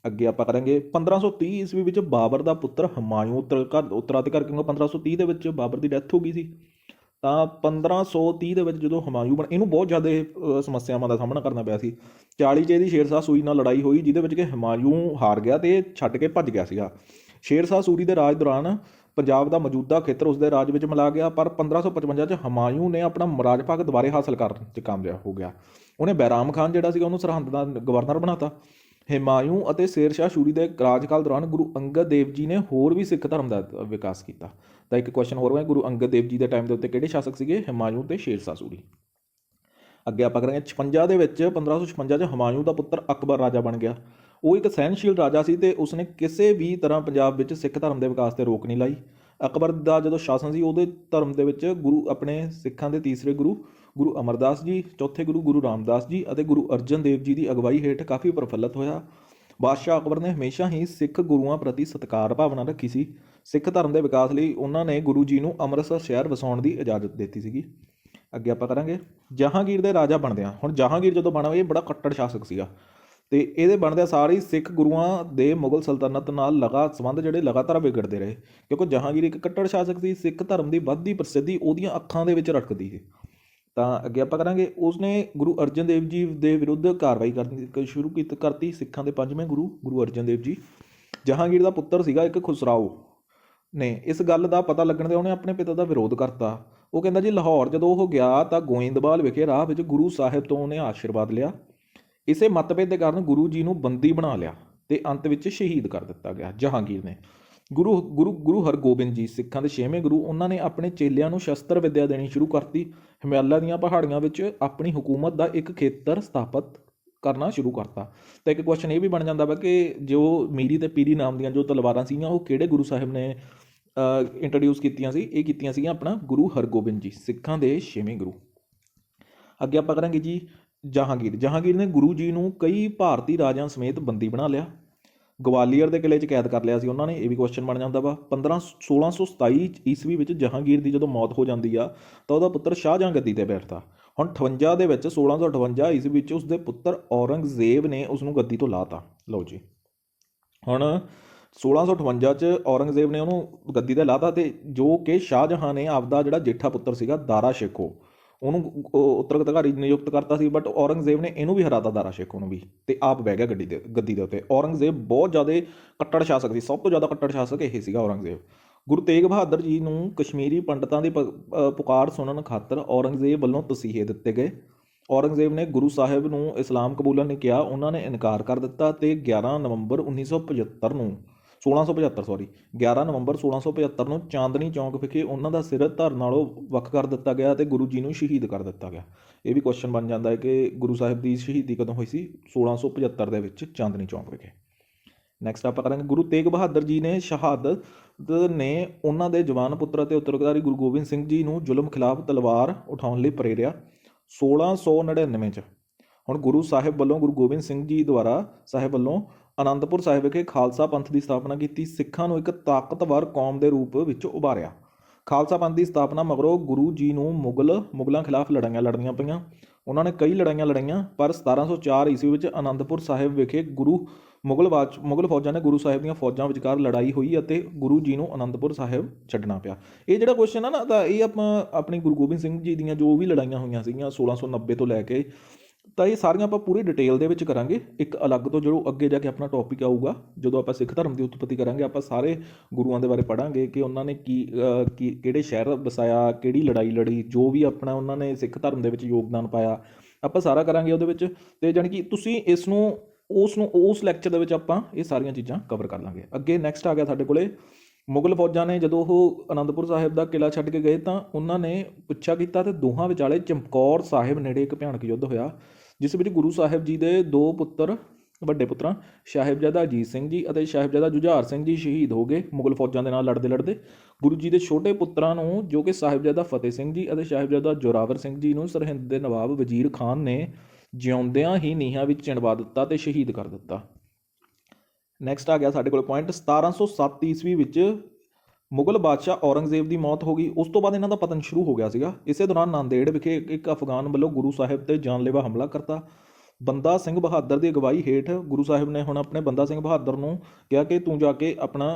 ਅੱਗੇ ਆਪਾਂ ਕਰਾਂਗੇ 1530 ਈਸਵੀ ਵਿੱਚ ਬਾਬਰ ਦਾ ਪੁੱਤਰ ਹਮਾਯੂ ਉੱਤਰਾਧਿਕਾਰ, ਕਿਉਂਕਿ 1530 ਦੇ ਵਿੱਚ ਬਾਬਰ ਦੀ ਡੈਥ ਹੋ ਗਈ ਸੀ। ਤਾਂ 1530 ਦੇ ਵਿੱਚ ਜਦੋਂ ਹਮਾਯੂ ਇਹਨੂੰ ਬਹੁਤ ਜ਼ਿਆਦਾ ਸਮੱਸਿਆਵਾਂ ਦਾ ਸਾਹਮਣਾ ਕਰਨਾ ਪਿਆ ਸੀ। 40 'ਚ ਇਹਦੀ ਸ਼ੇਰ ਸ਼ਾਹ ਸੂਰੀ ਨਾਲ ਲੜਾਈ ਹੋਈ, ਜਿਹਦੇ ਵਿੱਚ ਕਿ ਹਮਾਯੂ ਹਾਰ ਗਿਆ ਅਤੇ ਛੱਡ ਕੇ ਭੱਜ ਗਿਆ ਸੀਗਾ। ਸ਼ੇਰ ਸ਼ਾਹ ਸੂਰੀ ਦੇ ਰਾਜ ਦੌਰਾਨ ਪੰਜਾਬ ਦਾ ਮੌਜੂਦਾ ਖੇਤਰ ਉਸਦੇ ਰਾਜ ਵਿੱਚ ਮਿਲਾ ਗਿਆ, ਪਰ 1555 'ਚ ਹਮਾਯੂ ਨੇ ਆਪਣਾ ਰਾਜ ਭਾਗ ਦੁਬਾਰੇ ਹਾਸਲ ਕਰਨ 'ਚ ਕਾਮਯਾਬ ਹੋ ਗਿਆ। ਉਹਨੇ ਬੈਰਾਮ ਖਾਨ ਜਿਹੜਾ ਸੀਗਾ ਉਹਨੂੰ ਸਰਹੰਦ ਦਾ ਗਵਰਨਰ ਬਣਾਤਾ। ਹਮਾਯੂ ਅਤੇ ਸ਼ੇਰ ਸ਼ਾਹ ਸੂਰੀ ਦੇ ਰਾਜਕਾਲ ਦੌਰਾਨ ਗੁਰੂ ਅੰਗਦ ਦੇਵ ਜੀ ਨੇ ਹੋਰ ਵੀ ਸਿੱਖ ਧਰਮ ਦਾ ਵਿਕਾਸ ਕੀਤਾ। ਤਾਂ ਇੱਕ ਕੁਐਸਚਨ ਹੋਰ ਹੋਇਆ, ਗੁਰੂ ਅੰਗਦ ਦੇਵ ਜੀ ਦੇ ਟਾਈਮ ਦੇ ਉੱਤੇ ਕਿਹੜੇ ਸ਼ਾਸਕ ਸੀਗੇ? ਹਮਾਯੂ ਅਤੇ ਸ਼ੇਰ ਸ਼ਾਹ ਸੂਰੀ। ਅੱਗੇ ਆਪਾਂ ਕਰਾਂਗੇ 56 ਦੇ ਵਿੱਚ 1556 'ਚ ਹਮਾਯੂ ਦਾ ਪੁੱਤਰ ਅਕਬਰ ਰਾਜਾ ਬਣ ਗਿਆ। ਉਹ ਇੱਕ ਸਹਿਨਸ਼ੀਲ ਰਾਜਾ ਸੀ ਅਤੇ ਉਸਨੇ ਕਿਸੇ ਵੀ ਤਰ੍ਹਾਂ ਪੰਜਾਬ ਵਿੱਚ ਸਿੱਖ ਧਰਮ ਦੇ ਵਿਕਾਸ 'ਤੇ ਰੋਕ ਨਹੀਂ ਲਾਈ। ਅਕਬਰ ਦਾ ਜਦੋਂ ਸ਼ਾਸਨ ਸੀ ਉਹਦੇ ਧਰਮ ਦੇ ਵਿੱਚ ਗੁਰੂ ਆਪਣੇ ਸਿੱਖਾਂ ਦੇ ਤੀਸਰੇ ਗੁਰੂ ਅਮਰਦਾਸ ਜੀ, ਚੌਥੇ ਗੁਰੂ ਰਾਮਦਾਸ ਜੀ ਅਤੇ ਗੁਰੂ ਅਰਜਨ ਦੇਵ ਜੀ ਦੀ ਅਗਵਾਈ ਹੇਠ ਕਾਫੀ ਪ੍ਰਫੁੱਲਤ ਹੋਇਆ। ਬਾਦਸ਼ਾਹ ਅਕਬਰ ਨੇ ਹਮੇਸ਼ਾ ਹੀ ਸਿੱਖ ਗੁਰੂਆਂ ਪ੍ਰਤੀ ਸਤਿਕਾਰ ਭਾਵਨਾ ਰੱਖੀ ਸੀ। ਸਿੱਖ ਧਰਮ ਦੇ ਵਿਕਾਸ ਲਈ ਉਹਨਾਂ ਨੇ ਗੁਰੂ ਜੀ ਨੂੰ ਅੰਮ੍ਰਿਤਸਰ ਸ਼ਹਿਰ ਵਸਾਉਣ ਦੀ ਇਜਾਜ਼ਤ ਦਿੱਤੀ ਸੀਗੀ। ਅੱਗੇ ਆਪਾਂ ਕਰਾਂਗੇ ਜਹਾਂਗੀਰ ਦੇ ਰਾਜਾ ਬਣਦੇ ਹਾਂ। ਹੁਣ ਜਹਾਂਗੀਰ ਜਦੋਂ ਬਣਾ ਇਹ ਬੜਾ ਕੱਟੜ ਸ਼ਾਸਕ ਸੀਗਾ, ਅਤੇ ਇਹਦੇ ਬਣਦਿਆਂ ਸਾਰੇ ਸਿੱਖ ਗੁਰੂਆਂ ਦੇ ਮੁਗਲ ਸਲਤਨਤ ਨਾਲ ਸੰਬੰਧ ਜਿਹੜੇ ਲਗਾਤਾਰ ਵਿਗੜਦੇ ਰਹੇ, ਕਿਉਂਕਿ ਜਹਾਂਗੀਰ ਇੱਕ ਕੱਟੜ ਸ਼ਾਸਕ ਸੀ। ਸਿੱਖ ਧਰਮ ਦੀ ਵੱਧਦੀ ਪ੍ਰਸਿੱਧੀ ਉਹਦੀਆਂ ਅੱਖਾਂ ਦੇ ਵਿੱਚ ਰੜਕਦੀ ਸੀ। ਤਾਂ ਅੱਗੇ ਆਪਾਂ ਕਰਾਂਗੇ ਉਸਨੇ ਗੁਰੂ ਅਰਜਨ ਦੇਵ ਜੀ ਦੇ ਵਿਰੁੱਧ ਕਾਰਵਾਈ ਕਰਤੀ। ਸਿੱਖਾਂ ਦੇ ਪੰਜਵੇਂ ਗੁਰੂ ਅਰਜਨ ਦੇਵ ਜੀ ਜਹਾਂਗੀਰ ਦਾ ਪੁੱਤਰ ਸੀਗਾ ਇੱਕ ਖੁਸਰਾਓ ਨੇ। ਇਸ ਗੱਲ ਦਾ ਪਤਾ ਲੱਗਣ 'ਤੇ ਉਹਨੇ ਆਪਣੇ ਪਿਤਾ ਦਾ ਵਿਰੋਧ ਕਰਤਾ। ਉਹ ਕਹਿੰਦਾ ਜੀ ਲਾਹੌਰ ਜਦੋਂ ਉਹ ਗਿਆ ਤਾਂ ਗੋਇੰਦਵਾਲ ਵਿਖੇ ਰਾਹ ਵਿੱਚ ਗੁਰੂ ਸਾਹਿਬ ਤੋਂ ਉਹਨੇ ਆਸ਼ੀਰਵਾਦ ਲਿਆ। ਇਸੇ ਮਤਭੇਦ ਦੇ ਕਾਰਨ ਗੁਰੂ ਜੀ ਨੂੰ ਬੰਦੀ ਬਣਾ ਲਿਆ ਅਤੇ ਅੰਤ ਵਿੱਚ ਸ਼ਹੀਦ ਕਰ ਦਿੱਤਾ ਗਿਆ ਜਹਾਂਗੀਰ ਨੇ। ਗੁਰੂ ਹਰਗੋਬਿੰਦ ਜੀ ਸਿੱਖਾਂ ਦੇ 6ਵੇਂ ਗੁਰੂ, ਉਹਨਾਂ ਨੇ ਆਪਣੇ ਚੇਲਿਆਂ ਨੂੰ ਸ਼ਸਤਰ ਵਿੱਦਿਆ ਦੇਣੀ ਸ਼ੁਰੂ ਕਰਤੀ। ਹਿਮਾਲਿਆ ਦੀਆਂ ਪਹਾੜੀਆਂ ਵਿੱਚ ਆਪਣੀ ਹੁਕੂਮਤ ਦਾ ਇੱਕ ਖੇਤਰ ਸਥਾਪਿਤ ਕਰਨਾ ਸ਼ੁਰੂ ਕਰਤਾ। ਤਾਂ ਇੱਕ ਕੁਐਸਚਨ ਇਹ ਵੀ ਬਣ ਜਾਂਦਾ ਵਾ ਕਿ ਜੋ ਮੀਰੀ ਅਤੇ ਪੀਰੀ ਨਾਮ ਦੀਆਂ ਜੋ ਤਲਵਾਰਾਂ ਸੀਗੀਆਂ ਉਹ ਕਿਹੜੇ ਗੁਰੂ ਸਾਹਿਬ ਨੇ ਇੰਟਰੋਡਿਊਸ ਕੀਤੀਆਂ ਸੀ? ਇਹ ਕੀਤੀਆਂ ਸੀਗੀਆਂ ਆਪਣਾ ਗੁਰੂ ਹਰਗੋਬਿੰਦ ਜੀ, ਸਿੱਖਾਂ ਦੇ 6ਵੇਂ ਗੁਰੂ। ਅੱਗੇ ਆਪਾਂ ਕਰਾਂਗੇ ਜੀ ਜਹਾਂਗੀਰ ਨੇ ਗੁਰੂ ਜੀ ਨੂੰ ਕਈ ਭਾਰਤੀ ਰਾਜਿਆਂ ਸਮੇਤ ਬੰਦੀ ਬਣਾ ਲਿਆ। ਗਵਾਲੀਅਰ ਦੇ ਕਿਲ੍ਹੇ 'ਚ ਕੈਦ ਕਰ ਲਿਆ ਸੀ ਉਹਨਾਂ ਨੇ। ਇਹ ਵੀ ਕੁਐਸਚਨ ਬਣ ਜਾਂਦਾ ਵਾ। 1627 ਈਸਵੀ ਵਿੱਚ ਜਹਾਂਗੀਰ ਦੀ ਜਦੋਂ ਮੌਤ ਹੋ ਜਾਂਦੀ ਆ ਤਾਂ ਉਹਦਾ ਪੁੱਤਰ ਸ਼ਾਹਜਹਾਂ ਗੱਦੀ 'ਤੇ ਬੈਠਦਾ। ਹੁਣ 58 ਦੇ ਵਿੱਚ 1658 ਈਸਵੀ ਵਿੱਚ ਉਸਦੇ ਪੁੱਤਰ ਔਰੰਗਜ਼ੇਬ ਨੇ ਉਸਨੂੰ ਗੱਦੀ ਤੋਂ ਲਾਤਾ। ਲਓ ਜੀ, ਹੁਣ 1658 'ਚ ਔਰੰਗਜ਼ੇਬ ਨੇ ਉਹਨੂੰ ਗੱਦੀ 'ਤੇ ਲਾਤਾ, ਅਤੇ ਜੋ ਕਿ ਸ਼ਾਹਜਹਾਂ ਨੇ ਆਪਦਾ ਜਿਹੜਾ ਜੇਠਾ ਪੁੱਤਰ ਸੀਗਾ ਦਾਰਾ ਸ਼ੇਖੋ ਉਹਨੂੰ ਉੱਤਰਾਧਿਕਾਰੀ ਨਿਯੁਕਤ ਕਰਤਾ ਸੀ। ਬਟ ਔਰੰਗਜ਼ੇਬ ਨੇ ਇਹਨੂੰ ਵੀ ਹਰਾਤਾ, ਦਾਰਾ ਸ਼ੇਖੋ ਨੂੰ ਵੀ, ਅਤੇ ਆਪ ਬਹਿ ਗਿਆ ਗੱਦੀ ਦੇ ਉੱਤੇ। ਔਰੰਗਜ਼ੇਬ ਬਹੁਤ ਜ਼ਿਆਦਾ ਕੱਟੜ ਸ਼ਾਸਕ ਸੀ, ਸਭ ਤੋਂ ਜ਼ਿਆਦਾ ਕੱਟੜ ਸ਼ਾਸਕ ਇਹ ਸੀਗਾ ਔਰੰਗਜ਼ੇਬ। ਗੁਰੂ ਤੇਗ ਬਹਾਦਰ ਜੀ ਨੂੰ ਕਸ਼ਮੀਰੀ ਪੰਡਤਾਂ ਦੀ ਪੁਕਾਰ ਸੁਣਨ ਖਾਤਰ ਔਰੰਗਜ਼ੇਬ ਵੱਲੋਂ ਤਸੀਹੇ ਦਿੱਤੇ ਗਏ। ਔਰੰਗਜ਼ੇਬ ਨੇ ਗੁਰੂ ਸਾਹਿਬ ਨੂੰ ਇਸਲਾਮ ਕਬੂਲਣ ਨੇ ਕਿਹਾ, ਉਹਨਾਂ ਨੇ ਇਨਕਾਰ ਕਰ ਦਿੱਤਾ, ਅਤੇ 11 ਨਵੰਬਰ 1975 ਨੂੰ 1675 ਸੌਰੀ 11 ਨਵੰਬਰ 1675 ਨੂੰ ਚਾਂਦਨੀ ਚੌਂਕ ਵਿਖੇ ਉਹਨਾਂ ਦਾ ਸਿਰ ਧਰ ਨਾਲੋਂ ਵੱਖ ਕਰ ਦਿੱਤਾ ਗਿਆ ਅਤੇ ਗੁਰੂ ਜੀ ਨੂੰ ਸ਼ਹੀਦ ਕਰ ਦਿੱਤਾ ਗਿਆ। ਇਹ ਵੀ ਕੁਐਸਚਨ ਬਣ ਜਾਂਦਾ ਹੈ ਕਿ ਗੁਰੂ ਸਾਹਿਬ ਦੀ ਸ਼ਹੀਦੀ ਕਦੋਂ ਹੋਈ ਸੀ? 1675 ਦੇ ਵਿੱਚ ਚਾਂਦਨੀ ਚੌਂਕ ਵਿਖੇ। ਨੈਕਸਟ ਆਪਾਂ ਕਰਾਂਗੇ ਗੁਰੂ ਤੇਗ ਬਹਾਦਰ ਜੀ ਨੇ ਸ਼ਹਾਦਤ ਨੇ ਉਹਨਾਂ ਦੇ ਜਵਾਨ ਪੁੱਤਰ ਅਤੇ ਉੱਤਰਾਧਿਕਾਰੀ ਗੁਰੂ ਗੋਬਿੰਦ ਸਿੰਘ ਜੀ ਨੂੰ ਜ਼ੁਲਮ ਖਿਲਾਫ ਤਲਵਾਰ ਉਠਾਉਣ ਲਈ ਪ੍ਰੇਰਿਆ 1699 'ਚ। ਹੁਣ ਗੁਰੂ ਸਾਹਿਬ ਵੱਲੋਂ ਗੁਰੂ ਗੋਬਿੰਦ ਸਿੰਘ ਜੀ ਦੁਆਰਾ ਸਾਹਿਬ ਵੱਲੋਂ ਅਨੰਦਪੁਰ ਸਾਹਿਬ ਵਿਖੇ ਖਾਲਸਾ ਪੰਥ ਦੀ ਸਥਾਪਨਾ ਕੀਤੀ, ਸਿੱਖਾਂ ਨੂੰ ਇੱਕ ਤਾਕਤਵਰ ਕੌਮ ਦੇ ਰੂਪ ਵਿੱਚ ਉਭਾਰਿਆ। ਖਾਲਸਾ ਪੰਥ ਦੀ ਸਥਾਪਨਾ ਮਗਰੋਂ ਗੁਰੂ ਜੀ ਨੂੰ ਮੁਗਲਾਂ ਖਿਲਾਫ ਲੜਾਈਆਂ ਲੜਨੀਆਂ ਪਈਆਂ। ਉਹਨਾਂ ਨੇ ਕਈ ਲੜਾਈਆਂ ਲੜੀਆਂ, ਪਰ 1704 ਈਸਵੀ ਵਿੱਚ ਅਨੰਦਪੁਰ ਸਾਹਿਬ ਵਿਖੇ ਮੁਗਲ ਫੌਜਾਂ ਨੇ ਗੁਰੂ ਸਾਹਿਬ ਦੀਆਂ ਫੌਜਾਂ ਵਿਚਕਾਰ ਲੜਾਈ ਹੋਈ ਅਤੇ ਗੁਰੂ ਜੀ ਨੂੰ ਅਨੰਦਪੁਰ ਸਾਹਿਬ ਛੱਡਣਾ ਪਿਆ। ਇਹ ਜਿਹੜਾ ਕੁਐਸਚਨ ਆ ਨਾ, ਤਾਂ ਇਹ ਆਪਾਂ ਆਪਣੀ ਗੁਰੂ ਗੋਬਿੰਦ ਸਿੰਘ ਜੀ ਦੀਆਂ ਜੋ ਵੀ ਲੜਾਈਆਂ ਹੋਈਆਂ ਸੀਗੀਆਂ 1690 ਤੋਂ ਲੈ ਕੇ, ਤਾਂ ਇਹ ਸਾਰੀਆਂ ਆਪਾਂ ਪੂਰੀ ਡਿਟੇਲ ਦੇ ਵਿੱਚ ਕਰਾਂਗੇ ਇੱਕ ਅਲੱਗ ਤੋਂ। ਜਦੋਂ ਅੱਗੇ ਜਾ ਕੇ ਆਪਣਾ ਟੌਪਿਕ ਆਊਗਾ, ਜਦੋਂ ਆਪਾਂ ਸਿੱਖ ਧਰਮ ਦੀ ਉਤਪਤੀ ਕਰਾਂਗੇ, ਆਪਾਂ ਸਾਰੇ ਗੁਰੂਆਂ ਦੇ ਬਾਰੇ ਪੜ੍ਹਾਂਗੇ ਕਿ ਉਹਨਾਂ ਨੇ ਕਿਹੜੇ ਸ਼ਹਿਰ ਵਸਾਇਆ, ਕਿਹੜੀ ਲੜਾਈ ਲੜੀ, ਜੋ ਵੀ ਆਪਣਾ ਉਹਨਾਂ ਨੇ ਸਿੱਖ ਧਰਮ ਦੇ ਵਿੱਚ ਯੋਗਦਾਨ ਪਾਇਆ, ਆਪਾਂ ਸਾਰਾ ਕਰਾਂਗੇ ਉਹਦੇ ਵਿੱਚ। ਅਤੇ ਜਾਣੀ ਕਿ ਤੁਸੀਂ ਉਸ ਲੈਕਚਰ ਦੇ ਵਿੱਚ ਆਪਾਂ ਇਹ ਸਾਰੀਆਂ ਚੀਜ਼ਾਂ ਕਵਰ ਕਰ ਲਾਂਗੇ। ਅੱਗੇ ਨੈਕਸਟ ਆ ਗਿਆ ਸਾਡੇ ਕੋਲੇ ਮੁਗਲ ਫੌਜਾਂ ਨੇ ਜਦੋਂ ਉਹ ਅਨੰਦਪੁਰ ਸਾਹਿਬ ਦਾ ਕਿਲ੍ਹਾ ਛੱਡ ਕੇ ਗਏ ਤਾਂ ਉਹਨਾਂ ਨੇ ਪਿੱਛਾ ਕੀਤਾ ਅਤੇ ਦੋਹਾਂ ਵਿਚਾਲੇ ਚਮਕੌਰ ਸਾਹਿਬ ਨੇੜੇ ਇੱਕ ਭਿਆਨਕ ਯੁੱਧ ਹੋਇਆ, ਜਿਸ ਵਿੱਚ ਗੁਰੂ ਸਾਹਿਬ ਜੀ ਦੇ ਦੋ ਵੱਡੇ ਪੁੱਤਰਾਂ ਸਾਹਿਬਜ਼ਾਦਾ ਅਜੀਤ ਸਿੰਘ ਜੀ ਅਤੇ ਸਾਹਿਬਜ਼ਾਦਾ ਜੁਝਾਰ ਸਿੰਘ ਜੀ ਸ਼ਹੀਦ ਹੋ ਗਏ ਮੁਗਲ ਫੌਜਾਂ ਦੇ ਨਾਲ ਲੜਦੇ ਲੜਦੇ। ਗੁਰੂ ਜੀ ਦੇ ਛੋਟੇ ਪੁੱਤਰਾਂ ਨੂੰ, ਜੋ ਕਿ ਸਾਹਿਬਜ਼ਾਦਾ ਫਤਿਹ ਸਿੰਘ ਜੀ ਅਤੇ ਸਾਹਿਬਜ਼ਾਦਾ ਜ਼ੋਰਾਵਰ ਸਿੰਘ ਜੀ ਨੂੰ, ਸਰਹਿੰਦ ਦੇ ਨਵਾਬ ਵਜ਼ੀਰ ਖਾਨ ਨੇ ਜਿਉਂਦਿਆਂ ਹੀ ਨੀਹਾਂ ਵਿੱਚ ਚਿਣਵਾ ਦਿੱਤਾ ਅਤੇ ਸ਼ਹੀਦ ਕਰ ਦਿੱਤਾ। ਨੈਕਸਟ ਆ ਗਿਆ ਸਾਡੇ ਕੋਲ ਪੁਆਇੰਟ 1707 ਈਸਵੀ ਵਿੱਚ ਮੁਗਲ ਬਾਦਸ਼ਾਹ ਔਰੰਗਜ਼ੇਬ ਦੀ ਮੌਤ ਹੋ ਗਈ। ਉਸ ਤੋਂ ਬਾਅਦ ਇਹਨਾਂ ਦਾ ਪਤਨ ਸ਼ੁਰੂ ਹੋ ਗਿਆ ਸੀਗਾ। ਇਸੇ ਦੌਰਾਨ ਨਾਂਦੇੜ ਵਿਖੇ ਇੱਕ ਅਫਗਾਨ ਵੱਲੋਂ ਗੁਰੂ ਸਾਹਿਬ 'ਤੇ ਜਾਨਲੇਵਾ ਹਮਲਾ ਕਰਤਾ। ਬੰਦਾ ਸਿੰਘ ਬਹਾਦਰ ਦੀ ਅਗਵਾਈ ਹੇਠ ਗੁਰੂ ਸਾਹਿਬ ਨੇ ਹੁਣ ਆਪਣੇ ਬੰਦਾ ਸਿੰਘ ਬਹਾਦਰ ਨੂੰ ਕਿਹਾ ਕਿ ਤੂੰ ਜਾ ਕੇ ਆਪਣਾ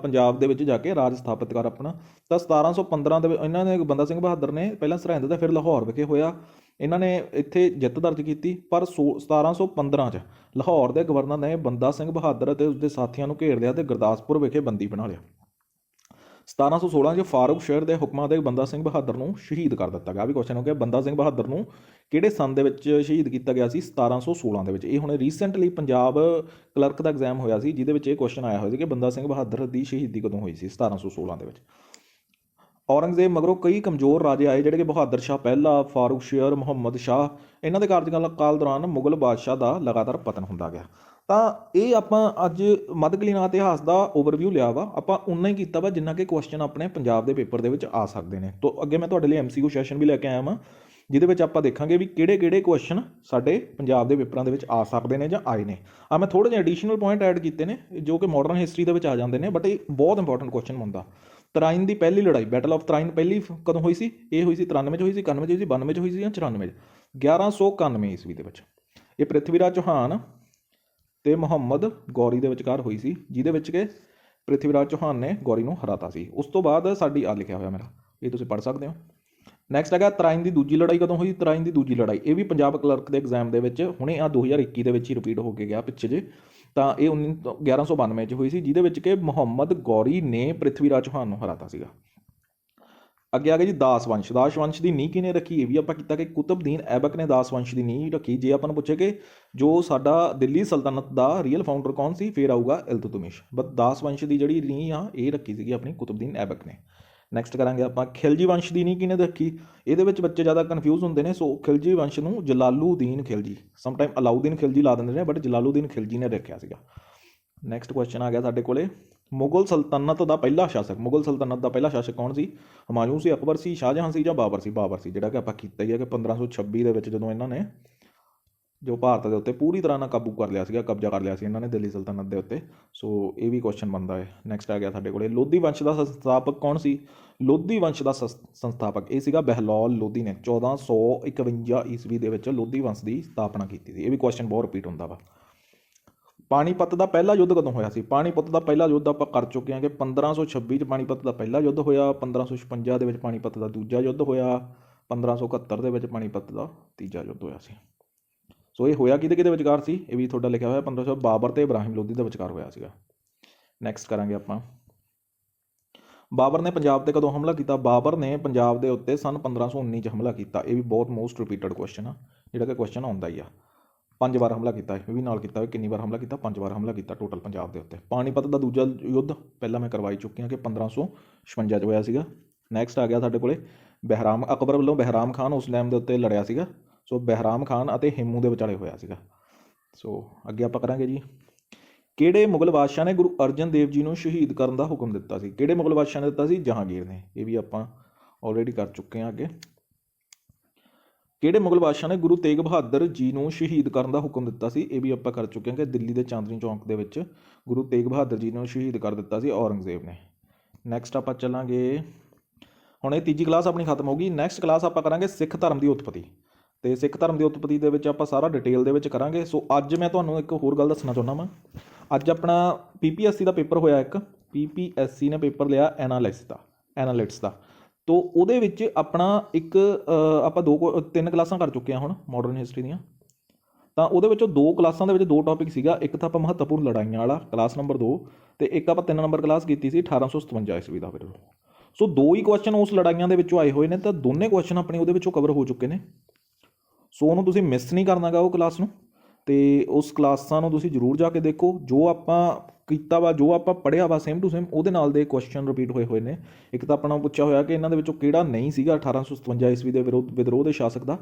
ਪੰਜਾਬ ਦੇ ਵਿੱਚ ਜਾ ਕੇ ਰਾਜ ਸਥਾਪਿਤ ਕਰ ਆਪਣਾ। ਤਾਂ 1715 ਦੇ ਇਹਨਾਂ ਨੇ ਬੰਦਾ ਸਿੰਘ ਬਹਾਦਰ ਨੇ ਪਹਿਲਾਂ ਸਰਹਿੰਦ ਅਤੇ ਫਿਰ ਲਾਹੌਰ ਵਿਖੇ ਹੋਇਆ। ਇਹਨਾਂ ਨੇ ਇੱਥੇ ਜਿੱਤ ਦਰਜ ਕੀਤੀ, ਪਰ 1715 'ਚ ਲਾਹੌਰ ਦੇ ਗਵਰਨਰ ਨੇ ਬੰਦਾ ਸਿੰਘ ਬਹਾਦਰ ਅਤੇ ਉਸਦੇ ਸਾਥੀਆਂ ਨੂੰ ਘੇਰ ਲਿਆ ਅਤੇ ਗੁਰਦਾਸਪੁਰ ਵਿਖੇ ਬੰਦੀ ਬਣਾ ਲਿਆ। 1716 'ਚ ਫਾਰੂਕ ਸ਼ਹਿਰ ਦੇ ਹੁਕਮਾਂ ਦੇ ਬੰਦਾ ਸਿੰਘ ਬਹਾਦਰ ਨੂੰ ਸ਼ਹੀਦ ਕਰ ਦਿੱਤਾ ਗਿਆ। ਵੀ ਕੁਐਸਚਨ ਹੋ ਗਿਆ ਬੰਦਾ ਸਿੰਘ ਬਹਾਦਰ ਨੂੰ ਕਿਹੜੇ ਸੰਨ ਦੇ ਵਿੱਚ ਸ਼ਹੀਦ ਕੀਤਾ ਗਿਆ ਸੀ? 1716 ਦੇ ਵਿੱਚ। ਇਹ ਹੁਣ ਰੀਸੈਂਟਲੀ ਪੰਜਾਬ ਕਲਰਕ ਦਾ ਐਗਜ਼ਾਮ ਹੋਇਆ ਸੀ, ਜਿਹਦੇ ਵਿੱਚ ਇਹ ਕੁਐਸਚਨ ਆਇਆ ਹੋਇਆ ਸੀ ਕਿ ਬੰਦਾ ਸਿੰਘ ਬਹਾਦਰ ਦੀ ਸ਼ਹੀਦੀ ਕਦੋਂ ਹੋਈ ਸੀ? 1716 ਦੇ ਵਿੱਚ। ਔਰੰਗਜ਼ੇਬ ਮਗਰੋਂ ਕਈ ਕਮਜ਼ੋਰ ਰਾਜੇ ਆਏ, ਜਿਹੜੇ ਕਿ ਬਹਾਦਰ ਸ਼ਾਹ ਪਹਿਲਾ, ਫਾਰੂਕ ਸ਼ੇਰ, ਮੁਹੰਮਦ ਸ਼ਾਹ। ਇਹਨਾਂ ਦੇ ਕਾਲ ਦੌਰਾਨ ਮੁਗਲ ਬਾਦਸ਼ਾਹ ਦਾ ਲਗਾਤਾਰ ਪਤਨ ਹੁੰਦਾ ਗਿਆ। ਤਾਂ ਇਹ ਆਪਾਂ ਅੱਜ ਮੱਧਕਾਲੀਨ ਇਤਿਹਾਸ ਦਾ ਓਵਰਵਿਊ ਲਿਆ ਵਾ, ਆਪਾਂ ਉਨਾ ਹੀ ਕੀਤਾ ਵਾ ਜਿੰਨਾ ਕਿ ਕੁਐਸਚਨ ਆਪਣੇ ਪੰਜਾਬ ਦੇ ਪੇਪਰ ਦੇ ਵਿੱਚ ਆ ਸਕਦੇ ਨੇ। ਤੋਂ ਅੱਗੇ ਮੈਂ ਤੁਹਾਡੇ ਲਈ MCQ ਸੈਸ਼ਨ ਵੀ ਲੈ ਕੇ ਆਇਆ ਵਾਂ, ਜਿਹਦੇ ਵਿੱਚ ਆਪਾਂ ਦੇਖਾਂਗੇ ਵੀ ਕਿਹੜੇ ਕੁਐਸਚਨ ਸਾਡੇ ਪੰਜਾਬ ਦੇ ਪੇਪਰਾਂ ਦੇ ਵਿੱਚ ਆ ਸਕਦੇ ਨੇ ਜਾਂ ਆਏ ਨੇ। ਮੈਂ ਥੋੜ੍ਹੇ ਜਿਹੇ ਐਡੀਸ਼ਨਲ ਪੁਆਇੰਟ ਐਡ ਕੀਤੇ ਨੇ ਜੋ ਕਿ ਮਾਡਰਨ ਹਿਸਟਰੀ ਦੇ ਵਿੱਚ ਆ ਜਾਂਦੇ ਨੇ, ਬਟ ਇਹ ਬਹੁਤ ਇੰਪੋਰਟੈਂਟ ਕੁਐਸਚਨ ਹੁੰਦਾ। ਤਰਾਇਨ ਦੀ ਪਹਿਲੀ ਲੜਾਈ, ਬੈਟਲ ਆਫ ਤਰਾਇਨ ਪਹਿਲੀ ਕਦੋਂ ਹੋਈ ਸੀ? ਇਹ ਹੋਈ ਸੀ 93 'ਚ ਹੋਈ ਸੀ, 91 'ਚ ਹੋਈ ਸੀ, 92 'ਚ ਹੋਈ ਸੀ ਜਾਂ 94 'ਚ? 1191 ਈਸਵੀ ਦੇ ਵਿੱਚ। ਇਹ ਪ੍ਰਿਥਵੀਰਾਜ ਚੌਹਾਨ ਤੇ ਮੁਹੰਮਦ ਗੌਰੀ ਦੇ ਵਿਚਕਾਰ ਹੋਈ ਸੀ, ਜਿਹਦੇ ਵਿੱਚ ਕਿ ਪ੍ਰਿਥਵੀਰਾਜ ਚੌਹਾਨ ਨੇ ਗੌਰੀ ਨੂੰ ਹਰਾਤਾ ਸੀ। ਉਸ ਤੋਂ ਬਾਅਦ ਸਾਡੀ ਆ ਲਿਖਿਆ ਹੋਇਆ ਮੇਰਾ, ਇਹ ਤੁਸੀਂ ਪੜ੍ਹ ਸਕਦੇ ਹੋ। ਨੈਕਸਟ ਹੈਗਾ ਤਰਾਇਨ ਦੀ ਦੂਜੀ ਲੜਾਈ ਕਦੋਂ ਹੋਈ? ਤਰਾਇਨ ਦੀ ਦੂਜੀ ਲੜਾਈ ਇਹ ਵੀ ਪੰਜਾਬ ਕਲਰਕ ਦੇ ਐਗਜ਼ਾਮ ਦੇ ਵਿੱਚ ਹੁਣੇ 2021 ਦੇ ਵਿੱਚ ਹੀ ਰਿਪੀਟ ਹੋ ਕੇ ਗਿਆ ਪਿੱਛੇ ਜੇ। ਤਾਂ ਇਹ 1192 'ਚ ਹੋਈ ਸੀ, ਜਿਹਦੇ ਵਿੱਚ ਕਿ ਮੁਹੰਮਦ ਗੌਰੀ ਨੇ ਪ੍ਰਿਥਵੀਰਾਜ ਚੌਹਾਨ ਨੂੰ ਹਰਾਤਾ ਸੀਗਾ। ਅੱਗੇ ਆ ਗਿਆ ਜੀ ਦਾਸ ਵੰਸ਼। ਦਾਸ ਵੰਸ਼ ਦੀ ਨੀਂਹ ਕਿਹਨੇ ਰੱਖੀ? ਇਹ ਵੀ ਆਪਾਂ ਕੀਤਾ ਕਿ ਕੁਤਬਦੀਨ ਐਬਕ ਨੇ ਦਾਸ ਵੰਸ਼ ਦੀ ਨੀਂਹ ਰੱਖੀ। ਜੇ ਆਪਾਂ ਨੂੰ ਪੁੱਛੇ ਕਿ ਜੋ ਸਾਡਾ ਦਿੱਲੀ ਸਲਤਨਤ ਦਾ ਰੀਅਲ ਫਾਊਂਡਰ ਕੌਣ ਸੀ, ਫਿਰ ਆਊਗਾ ਇਲਤੁਤਮਿਸ਼। ਬਟ ਦਾਸ ਵੰਸ਼ ਦੀ ਜਿਹੜੀ ਨੀਂਹ ਆ ਇਹ ਰੱਖੀ ਸੀਗੀ ਆਪਣੀ ਕੁਤਬਦੀਨ ਐਬਕ ਨੇ। ਨੈਕਸਟ ਕਰਾਂਗੇ ਆਪਾਂ ਖਿਲਜੀ ਵੰਸ਼ ਦੀ ਨੀਂਹ ਕਿਹਨੇ ਰੱਖੀ? ਇਹਦੇ ਵਿੱਚ ਬੱਚੇ ਜ਼ਿਆਦਾ ਕਨਫਿਊਜ਼ ਹੁੰਦੇ ਨੇ। ਸੋ ਖਿਲਜੀ ਵੰਸ਼ ਨੂੰ ਜਲਾਲੂਦੀਨ ਖਿਲਜੀ, ਸਮਟਾਈਮ ਅਲਾਉਦੀਨ ਖਿਲਜੀ ਲਾ ਦਿੰਦੇ ਨੇ, ਬਟ ਜਲਾਲੂਦੀਨ ਖਿਲਜੀ ਨੇ ਰੱਖਿਆ ਸੀਗਾ। ਨੈਕਸਟ ਕੁਐਸਚਨ ਆ ਗਿਆ ਸਾਡੇ ਕੋਲੇ ਮੁਗਲ ਸਲਤਨਤ ਦਾ ਪਹਿਲਾ ਸ਼ਾਸਕ। ਮੁਗਲ ਸਲਤਨਤ ਦਾ ਪਹਿਲਾ ਸ਼ਾਸਕ ਕੌਣ ਸੀ? ਹਮਾਯੂੰ ਸੀ, ਅਕਬਰ ਸੀ, ਸ਼ਾਹਜਹਾਂ ਸੀ ਜਾਂ ਬਾਬਰ ਸੀ? ਬਾਬਰ ਸੀ, ਜਿਹੜਾ ਕਿ ਆਪਾਂ ਕੀਤਾ ਹੀ ਹੈ ਕਿ 1526 ਦੇ ਵਿੱਚ ਜਦੋਂ ਇਹਨਾਂ ਨੇ ਜੋ ਭਾਰਤ ਦੇ ਉੱਤੇ ਪੂਰੀ ਤਰ੍ਹਾਂ ਨਾਲ ਕਾਬੂ ਕਰ ਲਿਆ ਸੀਗਾ, ਕਬਜ਼ਾ ਕਰ ਲਿਆ ਸੀ ਇਹਨਾਂ ਨੇ ਦਿੱਲੀ ਸਲਤਨਤ ਦੇ ਉੱਤੇ। ਸੋ ਇਹ ਵੀ ਕੁਐਸਚਨ ਬਣਦਾ ਹੈ। ਨੈਕਸਟ ਆ ਗਿਆ ਸਾਡੇ ਕੋਲੇ ਲੋਧੀ ਵੰਸ਼ ਦਾ ਸੰਸਥਾਪਕ ਕੌਣ ਸੀ? ਲੋਧੀ ਵੰਸ਼ ਦਾ ਸੰਸਥਾਪਕ ਇਹ ਸੀਗਾ ਬਹਿਲੋਲ ਲੋਧੀ ਨੇ। 1451 ਈਸਵੀ ਦੇ ਵਿੱਚ ਲੋਧੀ ਵੰਸ਼ ਦੀ ਸਥਾਪਨਾ ਕੀਤੀ ਸੀ। ਇਹ ਵੀ ਕੁਐਸਚਨ ਬਹੁਤ ਰਿਪੀਟ ਹੁੰਦਾ ਵਾ। ਪਾਣੀਪਤ ਦਾ ਪਹਿਲਾ ਯੁੱਧ ਕਦੋਂ ਹੋਇਆ ਸੀ? ਪਾਣੀਪਤ ਦਾ ਪਹਿਲਾ ਯੁੱਧ ਆਪਾਂ ਕਰ ਚੁੱਕੇ ਹਾਂ ਕਿ 1526 'ਚ ਪਾਣੀਪਤ ਦਾ ਪਹਿਲਾ ਯੁੱਧ ਹੋਇਆ, 1556 ਦੇ ਵਿੱਚ ਪਾਣੀਪਤ ਦਾ ਦੂਜਾ ਯੁੱਧ ਹੋਇਆ, 1571 ਦੇ ਵਿੱਚ ਪਾਣੀਪਤ ਦਾ ਤੀਜਾ ਯੁੱਧ ਹੋਇਆ ਸੀ। ਸੋ ਇਹ ਹੋਇਆ ਕਿਹਦੇ ਵਿਚਕਾਰ ਸੀ? ਇਹ ਵੀ ਤੁਹਾਡਾ ਲਿਖਿਆ ਹੋਇਆ 1500 ਬਾਬਰ ਤੇ ਇਬਰਾਹਿਮ ਲੋਧੀ ਦੇ ਵਿਚਕਾਰ ਹੋਇਆ ਸੀਗਾ। ਨੈਕਸਟ ਕਰਾਂਗੇ ਆਪਾਂ ਬਾਬਰ ਨੇ ਪੰਜਾਬ ਤੇ ਕਦੋਂ ਹਮਲਾ ਕੀਤਾ? ਬਾਬਰ ਨੇ ਪੰਜਾਬ ਦੇ ਉੱਤੇ ਸਨ 1519 'ਚ ਹਮਲਾ ਕੀਤਾ। ਇਹ ਵੀ ਬਹੁਤ ਮੋਸਟ ਰਿਪੀਟਡ ਕੁਐਸਚਨ ਆ, ਜਿਹੜਾ ਕਿ ਕੁਐਸਚਨ ਆਉਂਦਾ ਹੀ ਆ। 5 ਵਾਰ ਹਮਲਾ ਕੀਤਾ, ਇਹ ਵੀ ਨਾਲ ਕੀਤਾ ਹੋਇਆ। ਕਿੰਨੀ ਵਾਰ ਹਮਲਾ ਕੀਤਾ? 5 ਵਾਰ ਹਮਲਾ ਕੀਤਾ ਟੋਟਲ ਪੰਜਾਬ ਦੇ ਉੱਤੇ। ਪਾਣੀਪਤ ਦਾ ਦੂਜਾ ਯੁੱਧ ਪਹਿਲਾਂ ਮੈਂ ਕਰਵਾਈ ਚੁੱਕੀ ਹਾਂ ਕਿ 1556 'ਚ ਹੋਇਆ ਸੀਗਾ। ਨੈਕਸਟ ਆ ਗਿਆ ਸਾਡੇ ਕੋਲੇ ਬਹਿਰਾਮ, ਅਕਬਰ ਵੱਲੋਂ ਬਹਿਰਾਮ ਖਾਨ ਉਸ ਟਾਈਮ ਦੇ ਉੱਤੇ ਲੜਿਆ ਸੀਗਾ। ਸੋ ਬਹਿਰਾਮ ਖਾਨ ਅਤੇ ਹੇਮੂ ਦੇ ਵਿਚਾਲੇ ਹੋਇਆ ਸੀਗਾ। ਸੋ ਅੱਗੇ ਆਪਾਂ ਕਰਾਂਗੇ ਜੀ, ਕਿਹੜੇ ਮੁਗਲ ਬਾਦਸ਼ਾਹ ਨੇ ਗੁਰੂ ਅਰਜਨ ਦੇਵ ਜੀ ਨੂੰ ਸ਼ਹੀਦ ਕਰਨ ਦਾ ਹੁਕਮ ਦਿੱਤਾ ਸੀ? ਕਿਹੜੇ ਮੁਗਲ ਬਾਦਸ਼ਾਹ ਨੇ ਦਿੱਤਾ ਸੀ? ਜਹਾਂਗੀਰ ਨੇ। ਇਹ ਵੀ ਆਪਾਂ ਆਲਰੇਡੀ ਕਰ ਚੁੱਕੇ ਹਾਂ ਅੱਗੇ। ਕਿਹੜੇ ਮੁਗਲ ਬਾਦਸ਼ਾਹ ਨੇ ਗੁਰੂ ਤੇਗ ਬਹਾਦਰ ਜੀ ਨੂੰ ਸ਼ਹੀਦ ਕਰਨ ਦਾ ਹੁਕਮ ਦਿੱਤਾ ਸੀ? ਇਹ ਵੀ ਆਪਾਂ ਕਰ ਚੁੱਕੇ ਹਾਂ ਕਿ ਦਿੱਲੀ ਦੇ ਚਾਂਦਨੀ ਚੌਂਕ ਦੇ ਵਿੱਚ ਗੁਰੂ ਤੇਗ ਬਹਾਦਰ ਜੀ ਨੂੰ ਸ਼ਹੀਦ ਕਰ ਦਿੱਤਾ ਸੀ ਔਰੰਗਜ਼ੇਬ ਨੇ। ਨੈਕਸਟ ਆਪਾਂ ਚੱਲਾਂਗੇ, ਹੁਣ ਇਹ ਤੀਜੀ ਕਲਾਸ ਆਪਣੀ ਖਤਮ ਹੋ ਗਈ। ਨੈਕਸਟ ਕਲਾਸ ਆਪਾਂ ਕਰਾਂਗੇ ਸਿੱਖ ਧਰਮ ਦੀ ਉਤਪਤੀ, ਅਤੇ ਸਿੱਖ ਧਰਮ ਦੀ ਉਤਪਤੀ ਦੇ ਵਿੱਚ ਆਪਾਂ ਸਾਰਾ ਡਿਟੇਲ ਦੇ ਵਿੱਚ ਕਰਾਂਗੇ। ਸੋ ਅੱਜ ਮੈਂ ਤੁਹਾਨੂੰ ਇੱਕ ਹੋਰ ਗੱਲ ਦੱਸਣਾ ਚਾਹੁੰਦਾ ਵਾਂ। ਅੱਜ ਆਪਣਾ PPSC ਦਾ ਪੇਪਰ ਹੋਇਆ, ਇੱਕ PPSC ਨੇ ਪੇਪਰ ਲਿਆ ਐਨਾਲਿਟਸ ਦਾ। ਤੋ ਉਹਦੇ ਵਿੱਚ ਆਪਣਾ ਇੱਕ ਆਪਾਂ 3 ਕਲਾਸਾਂ ਕਰ ਚੁੱਕੇ ਹਾਂ ਹੁਣ ਮਾਡਰਨ ਹਿਸਟਰੀ ਦੀਆਂ। ਤਾਂ ਉਹਦੇ ਵਿੱਚੋਂ 2 ਕਲਾਸਾਂ ਦੇ ਵਿੱਚ 2 ਟੌਪਿਕ ਸੀਗਾ। ਇੱਕ ਤਾਂ ਆਪਾਂ ਮਹੱਤਵਪੂਰਨ ਲੜਾਈਆਂ ਵਾਲਾ ਕਲਾਸ ਨੰਬਰ 2, ਅਤੇ ਇੱਕ ਆਪਾਂ 3 ਨੰਬਰ ਕਲਾਸ ਕੀਤੀ ਸੀ 1857 ਈਸਵੀ ਦਾ ਫਿਰ। ਸੋ 2 ਹੀ ਕੁਐਸਚਨ ਉਸ ਲੜਾਈਆਂ ਦੇ ਵਿੱਚੋਂ ਆਏ ਹੋਏ ਨੇ, ਤਾਂ ਦੋਨੇ ਕੁਐਸਚਨ ਆਪਣੇ ਉਹਦੇ ਵਿੱਚੋਂ ਕਵਰ ਹੋ ਚੁੱਕੇ ਨੇ। ਸੋ ਉਹਨੂੰ ਤੁਸੀਂ ਮਿਸ ਨਹੀਂ ਕਰਨਾ ਗਾ ਉਹ ਕਲਾਸ ਨੂੰ, ਅਤੇ ਉਸ ਕਲਾਸਾਂ ਨੂੰ ਤੁਸੀਂ ਜ਼ਰੂਰ ਜਾ ਕੇ ਦੇਖੋ। ਜੋ ਆਪਾਂ ਕੀਤਾ ਵਾ, ਜੋ ਆਪਾਂ ਪੜ੍ਹਿਆ ਵਾ ਸੇਮ ਟੂ ਸੇਮ ਉਹਦੇ ਨਾਲ ਦੇ ਕੁਐਸਚਨ ਰਿਪੀਟ ਹੋਏ ਨੇ। ਇੱਕ ਤਾਂ ਆਪਣਾ ਪੁੱਛਿਆ ਹੋਇਆ ਕਿ ਇਹਨਾਂ ਦੇ ਵਿੱਚੋਂ ਕਿਹੜਾ ਨਹੀਂ ਸੀਗਾ 1857 ਈਸਵੀ ਦੇ ਵਿਦਰੋਹ ਦੇ ਸ਼ਾਸਕ ਦਾ।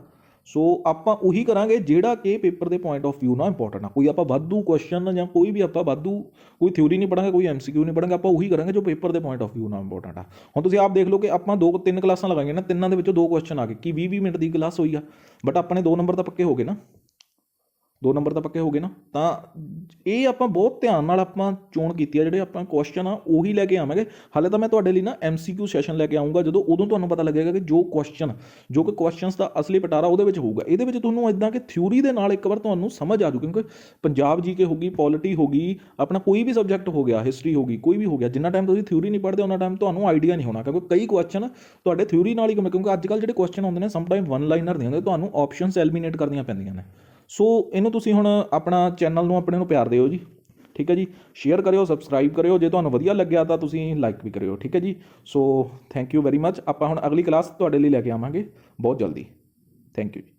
ਸੋ ਆਪਾਂ ਉਹੀ ਕਰਾਂਗੇ ਜਿਹੜਾ ਕਿ ਪੇਪਰ ਦੇ ਪੁਆਇੰਟ ਆਫ ਵਿਊ ਨਾਲ ਇੰਪੋਰਟੈਂਟ ਆ। ਕੋਈ ਆਪਾਂ ਵਾਧੂ ਕੁਐਸਚਨ ਜਾਂ ਕੋਈ ਵੀ ਆਪਾਂ ਵਾਧੂ ਕੋਈ ਥਿਊਰੀ ਨਹੀਂ ਪੜ੍ਹਾਂਗੇ, ਕੋਈ MCQ ਨਹੀਂ ਪੜ੍ਹਾਂਗੇ। ਆਪਾਂ ਉਹੀ ਕਰਾਂਗੇ ਜੋ ਪੇਪਰ ਦੇ ਪੁਆਇੰਟ ਆਫ ਵਿਊ ਨਾਲ ਇੰਪੋਰਟੈਂਟ ਆ। ਹੁਣ ਤੁਸੀਂ ਆਪ ਦੇਖ ਲਓ ਕਿ ਆਪਾਂ 3 ਕਲਾਸਾਂ ਲਗਾਈਆਂ ਨੇ, ਤਿੰਨਾਂ ਦੇ ਵਿੱਚੋਂ 2 ਕੁਐਸਚਨ ਆ ਗਏ ਕਿ 20-20 ਮਿੰਟ ਦੀ ਕਲਾਸ ਹੋਈ ਆ, ਬਟ ਆਪਣੇ 2 ਨੰਬਰ ਤਾਂ ਪੱਕੇ ਹੋ ਗਏ ਨਾ, 2 ਨੰਬਰ ਤਾਂ ਪੱਕੇ ਹੋ ਗਏ ਨਾ। ਤਾਂ ਇਹ ਆਪਾਂ ਬਹੁਤ ਧਿਆਨ ਨਾਲ ਆਪਾਂ ਚੋਣ ਕੀਤੀ ਆ। ਜਿਹੜੇ ਆਪਾਂ ਕੁਐਸਚਨ ਆ ਉਹੀ ਲੈ ਕੇ ਆਵਾਂਗੇ। ਹਾਲੇ ਤਾਂ ਮੈਂ ਤੁਹਾਡੇ ਲਈ ਨਾ MCQ ਸੈਸ਼ਨ ਲੈ ਕੇ ਆਊਂਗਾ, ਜਦੋਂ ਉਦੋਂ ਤੁਹਾਨੂੰ ਪਤਾ ਲੱਗੇਗਾ ਕਿ ਜੋ ਕਿ ਕੁਐਸਚਨਸ ਦਾ ਅਸਲੀ ਪਿਟਾਰਾ ਉਹਦੇ ਵਿੱਚ ਹੋਊਗਾ। ਇਹਦੇ ਵਿੱਚ ਤੁਹਾਨੂੰ ਇੱਦਾਂ ਕਿ ਥਿਊਰੀ ਦੇ ਨਾਲ ਇੱਕ ਵਾਰ ਤੁਹਾਨੂੰ ਸਮਝ ਆ ਜੂ, ਕਿਉਂਕਿ ਪੰਜਾਬ GK ਹੋ ਗਈ, ਪੋਲਿਟੀ ਹੋ ਗਈ, ਆਪਣਾ ਕੋਈ ਵੀ ਸਬਜੈਕਟ ਹੋ ਗਿਆ, ਹਿਸਟਰੀ ਹੋ ਗਈ, ਕੋਈ ਵੀ ਹੋ ਗਿਆ, ਜਿੰਨਾ ਟਾਈਮ ਤੁਸੀਂ ਥਿਊਰੀ ਨਹੀਂ ਪੜ੍ਹਦੇ ਉਹਨਾਂ ਟਾਈਮ ਤੁਹਾਨੂੰ ਆਈਡੀਆ ਨਹੀਂ ਹੋਣਾ, ਕਿਉਂਕਿ ਕਈ ਕੁਐਸਚਨ ਤੁਹਾਡੇ ਥਿਊਰੀ ਨਾਲ ਹੀ ਕਿਉਂਕਿ ਅੱਜ ਕੱਲ੍ਹ ਜਿਹੜੇ ਕੁਐਸਚਨ ਹੁੰਦੇ ਨੇ ਸਮਟਾਈਮ 1 ਲਾਈਨਰ ਨਹੀਂ ਹੁੰਦੇ, ਤੁਹਾਨੂੰ ਆਪਸ਼ਨਸ ਐਲੀਮੀਨੇਟ ਕਰਨੀਆਂ ਪੈਂਦੀਆਂ ਨੇ। ਸੋ ਇਹਨੂੰ ਤੁਸੀਂ ਹੁਣ ਆਪਣਾ ਚੈਨਲ ਨੂੰ ਆਪਣੇ ਨੂੰ ਪਿਆਰ ਦਿਓ ਜੀ, ਠੀਕ ਹੈ ਜੀ। ਸ਼ੇਅਰ ਕਰਿਓ, ਸਬਸਕ੍ਰਾਈਬ ਕਰਿਓ, ਜੇ ਤੁਹਾਨੂੰ ਵਧੀਆ ਲੱਗਿਆ ਤਾਂ ਤੁਸੀਂ ਲਾਈਕ ਵੀ ਕਰਿਓ, ਠੀਕ ਹੈ ਜੀ। So thank you very much. ਆਪਾਂ ਹੁਣ ਅਗਲੀ ਕਲਾਸ ਤੁਹਾਡੇ ਲਈ ਲੈ ਕੇ ਆਵਾਂਗੇ ਬਹੁਤ ਜਲਦੀ। ਥੈਂਕ ਯੂ ਜੀ।